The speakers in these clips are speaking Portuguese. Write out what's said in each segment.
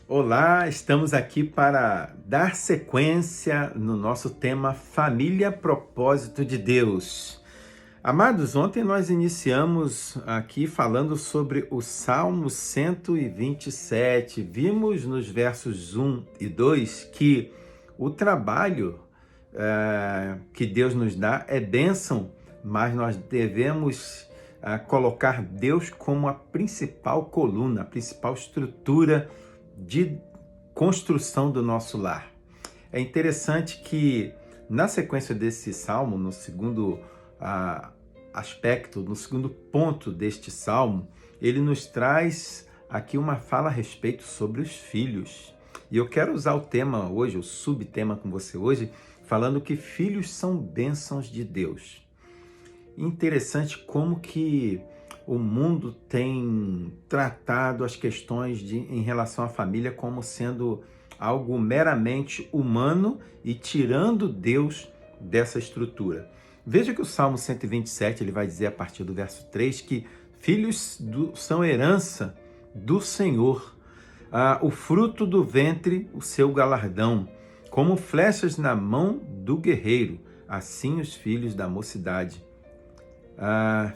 Olá, estamos aqui para dar sequência no nosso tema Família Propósito de Deus. Amados, ontem nós iniciamos aqui falando sobre o Salmo 127. Vimos nos versos 1 e 2 que o trabalho que Deus nos dá é bênção, mas nós devemos colocar Deus como a principal coluna, a principal estrutura de construção do nosso lar. É interessante que na sequência desse salmo, no segundo aspecto, no segundo ponto deste salmo, ele nos traz aqui uma fala a respeito sobre os filhos. E eu quero usar o tema hoje, o subtema com você hoje, falando que filhos são bênçãos de Deus. Interessante como que o mundo tem tratado as questões em relação à família como sendo algo meramente humano e tirando Deus dessa estrutura. Veja que o Salmo 127 ele vai dizer a partir do verso 3 que filhos são herança do Senhor, o fruto do ventre, o seu galardão, como flechas na mão do guerreiro, assim os filhos da mocidade.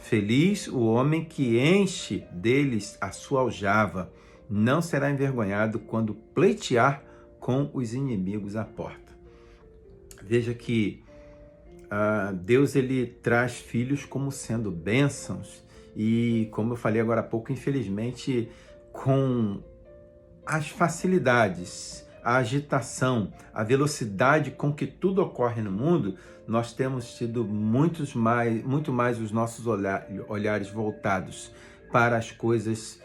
Feliz o homem que enche deles a sua aljava, não será envergonhado quando pleitear com os inimigos à porta. Veja que Deus ele traz filhos como sendo bênçãos e, como eu falei agora há pouco, infelizmente, com as facilidades, a agitação, a velocidade com que tudo ocorre no mundo, nós temos tido muito mais os nossos olhares voltados para as coisas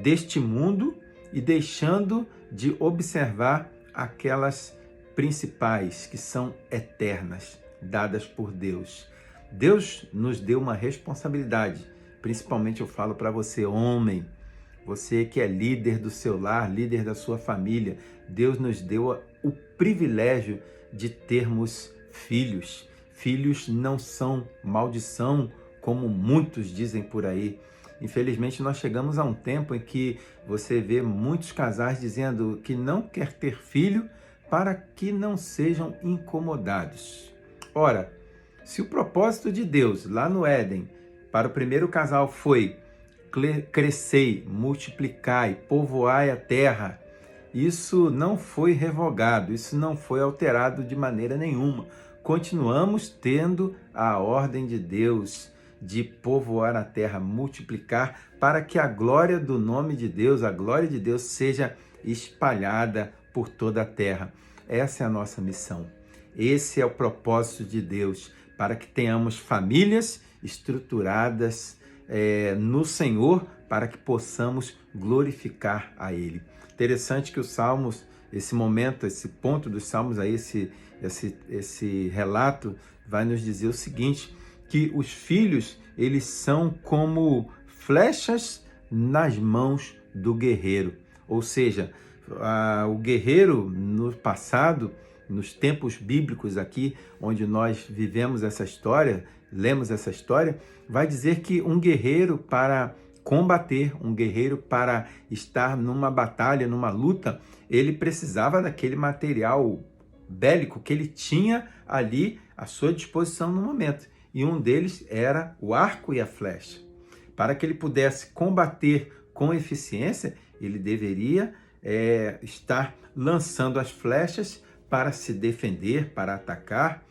deste mundo e deixando de observar aquelas principais que são eternas, dadas por Deus. Deus nos deu uma responsabilidade, principalmente eu falo para você, homem, você que é líder do seu lar, líder da sua família. Deus nos deu o privilégio de termos filhos. Filhos não são maldição, como muitos dizem por aí. Infelizmente, nós chegamos a um tempo em que você vê muitos casais dizendo que não quer ter filho para que não sejam incomodados. Ora, se o propósito de Deus lá no Éden para o primeiro casal foi crescei, multiplicai, povoai a terra, isso não foi revogado, isso não foi alterado de maneira nenhuma. Continuamos tendo a ordem de Deus de povoar a terra, multiplicar, para que a glória do nome de Deus, a glória de Deus seja espalhada por toda a terra. Essa é a nossa missão. Esse é o propósito de Deus, para que tenhamos famílias estruturadas no Senhor, para que possamos glorificar a Ele. Interessante que os Salmos, esse momento, esse ponto dos Salmos, aí, esse relato vai nos dizer o seguinte, que os filhos, eles são como flechas nas mãos do guerreiro. Ou seja, o guerreiro no passado, nos tempos bíblicos aqui, onde nós vivemos essa história, lemos essa história, vai dizer que um guerreiro para combater, um guerreiro para estar numa batalha, numa luta, ele precisava daquele material bélico que ele tinha ali à sua disposição no momento. E um deles era o arco e a flecha. Para que ele pudesse combater com eficiência, ele deveria estar lançando as flechas para se defender, para atacar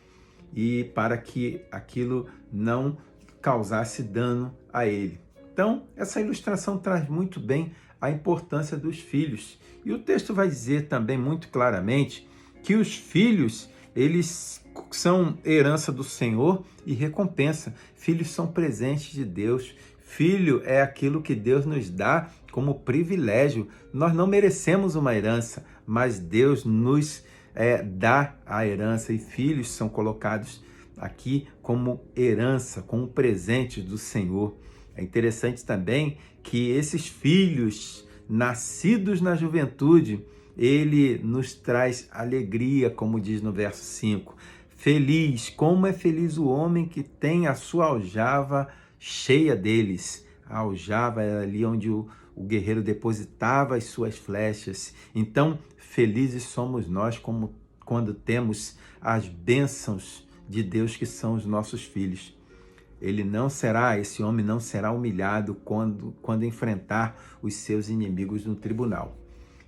e para que aquilo não causasse dano a ele. Então, essa ilustração traz muito bem a importância dos filhos. E o texto vai dizer também muito claramente que os filhos, eles são herança do Senhor e recompensa. Filhos são presentes de Deus. Filho é aquilo que Deus nos dá como privilégio. Nós não merecemos uma herança, mas Deus nos dá a herança e filhos são colocados aqui como herança, como presente do Senhor. É interessante também que esses filhos nascidos na juventude, ele nos traz alegria, como diz no verso 5. Feliz, como é feliz o homem que tem a sua aljava cheia deles. A aljava é ali onde o o guerreiro depositava as suas flechas. Então, felizes somos nós quando temos as bênçãos de Deus que são os nossos filhos. Esse homem não será humilhado quando enfrentar os seus inimigos no tribunal.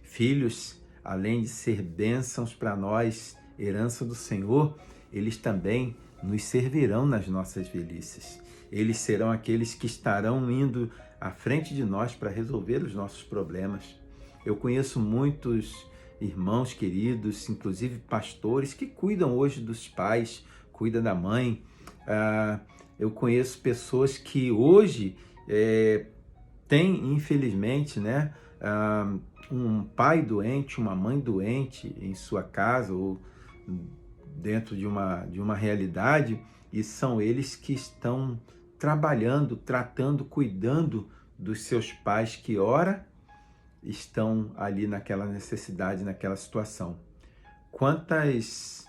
Filhos, além de ser bênçãos para nós, herança do Senhor, eles também nos servirão nas nossas velhices. Eles serão aqueles que estarão indo à frente de nós para resolver os nossos problemas. Eu conheço muitos irmãos queridos, inclusive pastores, que cuidam hoje dos pais, cuidam da mãe. Eu conheço pessoas que hoje têm, infelizmente, né, um pai doente, uma mãe doente em sua casa ou dentro de uma realidade, e são eles que estão trabalhando, tratando, cuidando dos seus pais que ora estão ali naquela necessidade, naquela situação. Quantas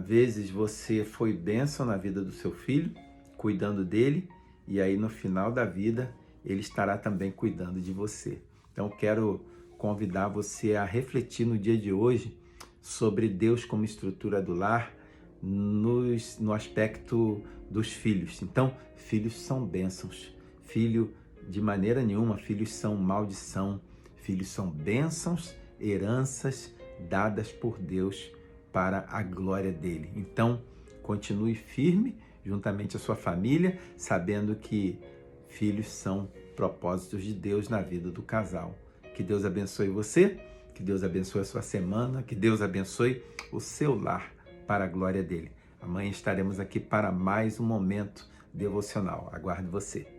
vezes você foi bênção na vida do seu filho, cuidando dele, e aí no final da vida ele estará também cuidando de você. Então quero convidar você a refletir no dia de hoje sobre Deus como estrutura do lar no aspecto dos filhos. Então, filhos são bênçãos. Filho, de maneira nenhuma, filhos são maldição. Filhos são bênçãos, heranças dadas por Deus para a glória dele. Então, continue firme juntamente à sua família, sabendo que filhos são propósitos de Deus na vida do casal. Que Deus abençoe você, que Deus abençoe a sua semana, que Deus abençoe o seu lar para a glória dele. Amanhã estaremos aqui para mais um momento devocional. Aguardo você.